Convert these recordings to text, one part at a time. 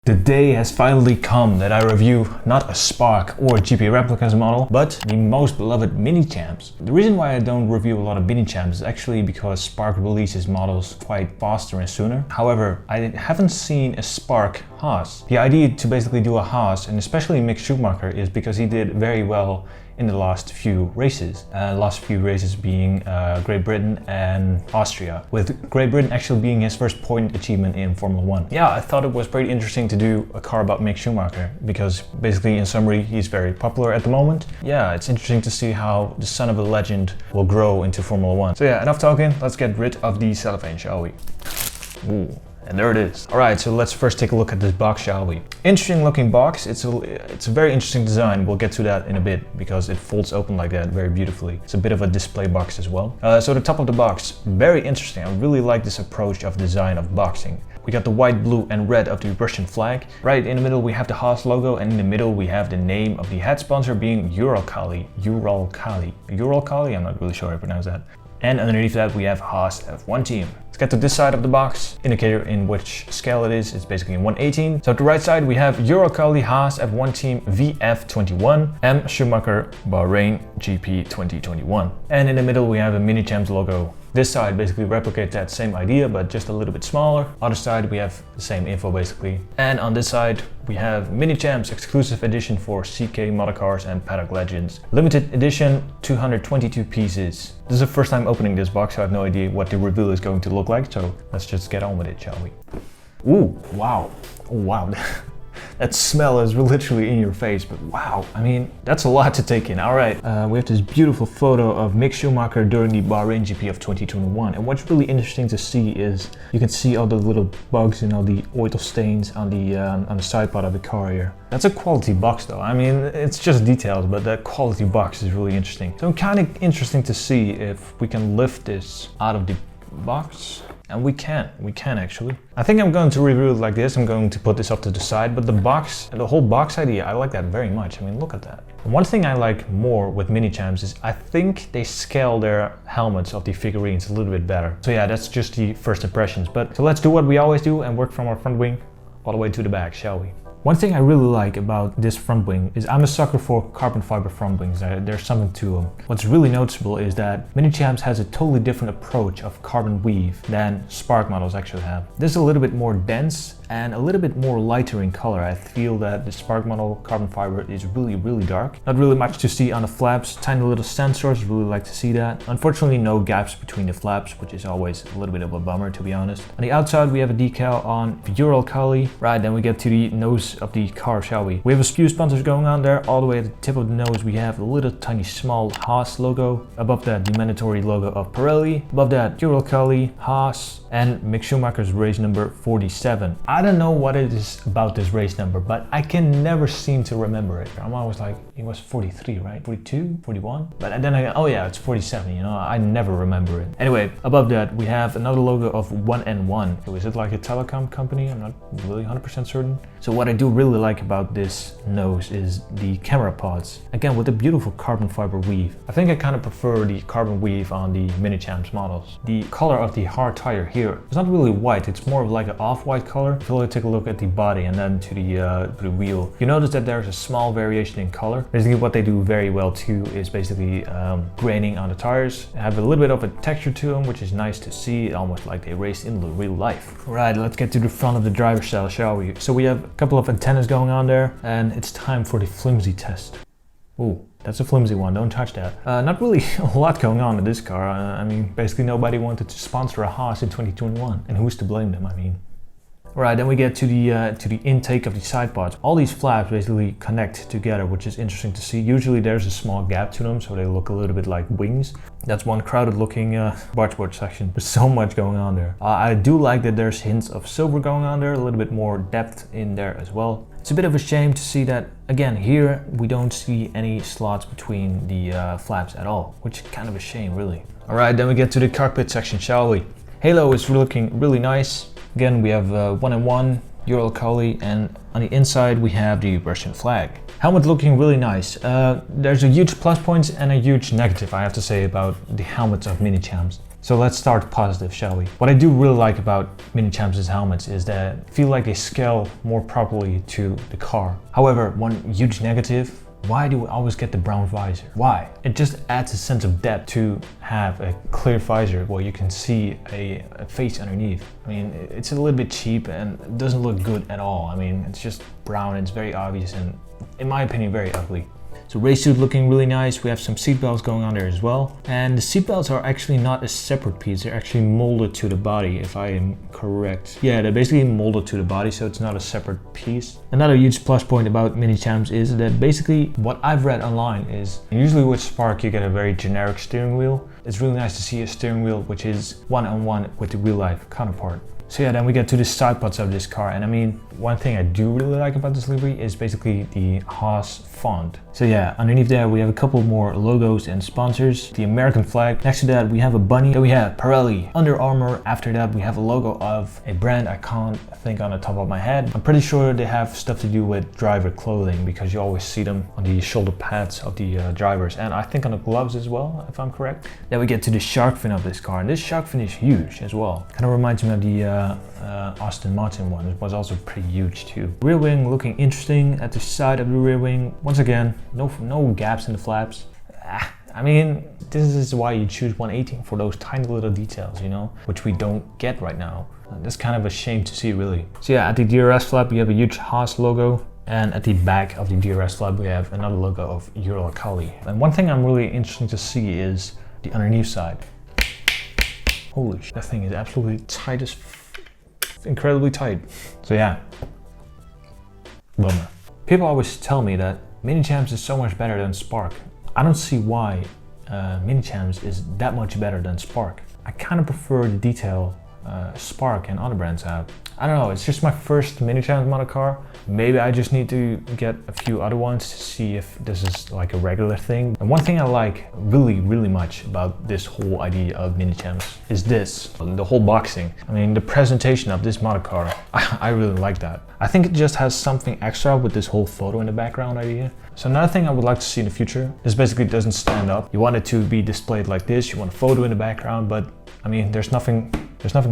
The day has finally come that I review not a Spark or GP replicas model, but the most beloved Minichamps. The reason why I don't review a lot of Minichamps is actually because Spark releases models quite faster and sooner. However, I haven't seen a Spark Haas. The idea to basically do a Haas, and especially Mick Schumacher, is because he did very well in the last few races. Last few races being Great Britain and Austria, with Great Britain actually being his first point achievement in Formula 1. Yeah, I thought it was pretty interesting to do a car about Mick Schumacher, because basically in summary he's very popular at the moment. Yeah, it's interesting to see how the son of a legend will grow into Formula 1. So yeah, enough talking, let's get rid of the cellophane, shall we? Ooh. And there it is. Alright, so let's first take a look at this box, shall we? Interesting looking box. It's a very interesting design. We'll get to that in a bit because it folds open like that very beautifully. It's a bit of a display box as well. So the top of the box, very interesting. I really like this approach of design of boxing. We got the white, blue and red of the Russian flag. Right in the middle we have the Haas logo, and in the middle we have the name of the head sponsor being Uralkali. Uralkali? I'm not really sure how I pronounce that. And underneath that we have Haas F1 team. Let's get to this side of the box. Indicator in which scale it is. It's basically in 1/18. So at the right side we have Uralkali Haas F1 team VF-21 M Schumacher Bahrain GP 2021. And in the middle we have a Minichamps logo. This side basically replicates that same idea, but just a little bit smaller. Other side we have the same info basically. And on this side we have Minichamps exclusive edition for CK-Modelcars and Paddock-Legends. Limited edition, 222 pieces. This is the first time opening this box, so I have no idea what the reveal is going to look like. So let's just get on with it, shall we? Ooh, wow. Oh, wow. That smell is literally in your face, but wow, I mean, that's a lot to take in. All right, we have this beautiful photo of Mick Schumacher during the Bahrain GP of 2021. And what's really interesting to see is you can see all the little bugs and all the oil stains on the side part of the car here. That's a quality box though. I mean, it's just details, but that quality box is really interesting. So kind of interesting to see if we can lift this out of the box. And we can actually. I think I'm going to review it like this. I'm going to put this up to the side, but the whole box idea, I like that very much. I mean, look at that. One thing I like more with Minichamps is I think they scale their helmets of the figurines a little bit better. So yeah, that's just the first impressions. But so let's do what we always do and work from our front wing all the way to the back, shall we? One thing I really like about this front wing is I'm a sucker for carbon fiber front wings. There's something to them. What's really noticeable is that Minichamps has a totally different approach of carbon weave than Spark models actually have. This is a little bit more dense and a little bit more lighter in color. I feel that the Spark model carbon fiber is really dark. Not really much to see on the flaps. Tiny little sensors, really like to see that. Unfortunately, no gaps between the flaps, which is always a little bit of a bummer, to be honest. On the outside, we have a decal on Uralkali. Right, then we get to the nose of the car, shall we? We have a few sponsors going on there. All the way at the tip of the nose, we have a little tiny small Haas logo. Above that, the mandatory logo of Pirelli. Above that, Uralkali, Haas, and Mick Schumacher's race number 47. I don't know what it is about this race number, but I can never seem to remember it. I'm always like, it was 43, right? 42, 41? But then oh yeah, it's 47, you know, I never remember it. Anyway, above that, we have another logo of 1&1. So is it like a telecom company? I'm not really 100% certain. So what I do really like about this nose is the camera pods. Again, with a beautiful carbon fiber weave. I think I kind of prefer the carbon weave on the Minichamps models. The color of the hard tire here is not really white, it's more of like an off-white color. If you take a look at the body and then to the wheel, you notice that there's a small variation in color. Basically what they do very well too is basically graining on the tires. They have a little bit of a texture to them, which is nice to see, almost like they raced in real life. Right, let's get to the front of the driver's cell, shall we? So we have a couple of antennas going on there, and it's time for the flimsy test. Ooh, that's a flimsy one, don't touch that. Not really a lot going on in this car. I mean, basically nobody wanted to sponsor a Haas in 2021, and who's to blame them, I mean. Right, then we get to the intake of the side pods. All these flaps basically connect together, which is interesting to see. Usually there's a small gap to them, so they look a little bit like wings. That's one crowded looking bargeboard section. There's so much going on there. I do like that there's hints of silver going on there, a little bit more depth in there as well. It's a bit of a shame to see that, again, here we don't see any slots between the flaps at all, which is kind of a shame, really. All right, then we get to the cockpit section, shall we? Halo is looking really nice. Again, we have 1&1, Uralkali, and on the inside we have the Russian flag. Helmet looking really nice. There's a huge plus point and a huge negative, I have to say, about the helmets of Minichamps. So let's start positive, shall we? What I do really like about Minichamps' helmets is that I feel like they scale more properly to the car. However, one huge negative, why do we always get the brown visor? Why? It just adds a sense of depth to have a clear visor where you can see a face underneath. I mean, it's a little bit cheap and it doesn't look good at all. I mean, it's just brown, it's very obvious and, in my opinion, very ugly. So race suit looking really nice. We have some seat belts going on there as well. And the seat belts are actually not a separate piece. They're actually molded to the body, if I am correct. Yeah, they're basically molded to the body, so it's not a separate piece. Another huge plus point about Minichamps is that basically what I've read online is usually with Spark you get a very generic steering wheel. It's really nice to see a steering wheel which is one-on-one with the real life counterpart. So yeah, then we get to the side pods of this car, and I mean, one thing I do really like about this livery is basically the Haas font. So yeah, underneath there we have a couple more logos and sponsors. The American flag. Next to that we have a bunny. Then we have Pirelli, Under Armour. After that we have a logo of a brand I can't think on the top of my head. I'm pretty sure they have stuff to do with driver clothing because you always see them on the shoulder pads of the drivers, and I think on the gloves as well, if I'm correct. Then we get to the shark fin of this car, and this shark fin is huge as well. Kind of reminds me of the Aston Martin one. It was also pretty huge too. Rear wing looking interesting at the side of the rear wing. Once again, no gaps in the flaps. I mean, this is why you choose 118 for those tiny little details, you know, which we don't get right now. That's kind of a shame to see, really. So yeah, at the DRS flap we have a huge Haas logo, and at the back of the DRS flap we have another logo of Jurian. And one thing I'm really interested to see is the underneath side. Holy shit, that thing is absolutely tight as incredibly tight. So yeah, bummer. People always tell me that Minichamps is so much better than Spark. I don't see why Minichamps is that much better than Spark. I kind of prefer the detail Spark and other brands have. I don't know, it's just my first Minichamps model car. Maybe I just need to get a few other ones to see if this is like a regular thing. And one thing I like really much about this whole idea of Minichamps is this, the whole boxing. I mean, the presentation of this model car, I really like that. I think it just has something extra with this whole photo in the background idea. So another thing I would like to see in the future, this basically doesn't stand up. You want it to be displayed like this, you want a photo in the background, but I mean, there's nothing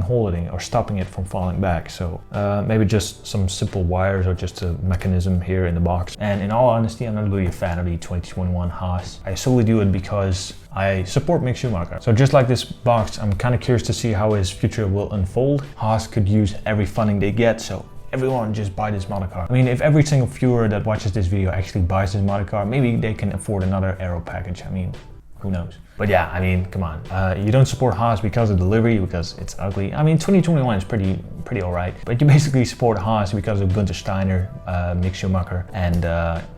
holding or stopping it from falling back. So maybe just some simple wires or just a mechanism here in the box. And in all honesty, I'm not really a fan of the 2021 Haas. I solely do it because I support Mick Schumacher. So just like this box, I'm kind of curious to see how his future will unfold. Haas could use every funding they get, so everyone just buy this model car. I mean, if every single viewer that watches this video actually buys this model car, maybe they can afford another aero package. I mean, who knows? But yeah, I mean, come on. You don't support Haas because of the livery, because it's ugly. I mean, 2021 is pretty alright. But you basically support Haas because of Gunther Steiner, Mick Schumacher, and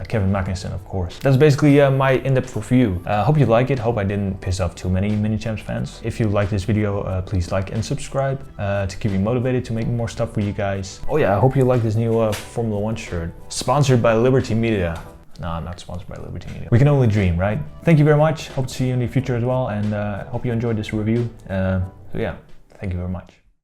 Kevin Magnussen, of course. That's basically my in-depth review. Hope you like it. Hope I didn't piss off too many Minichamps fans. If you like this video, please like and subscribe to keep me motivated to make more stuff for you guys. Oh yeah, I hope you like this new Formula 1 shirt. Sponsored by Liberty Media. No, I'm not sponsored by Liberty Media. We can only dream, right? Thank you very much. Hope to see you in the future as well, and hope you enjoyed this review. So yeah, thank you very much.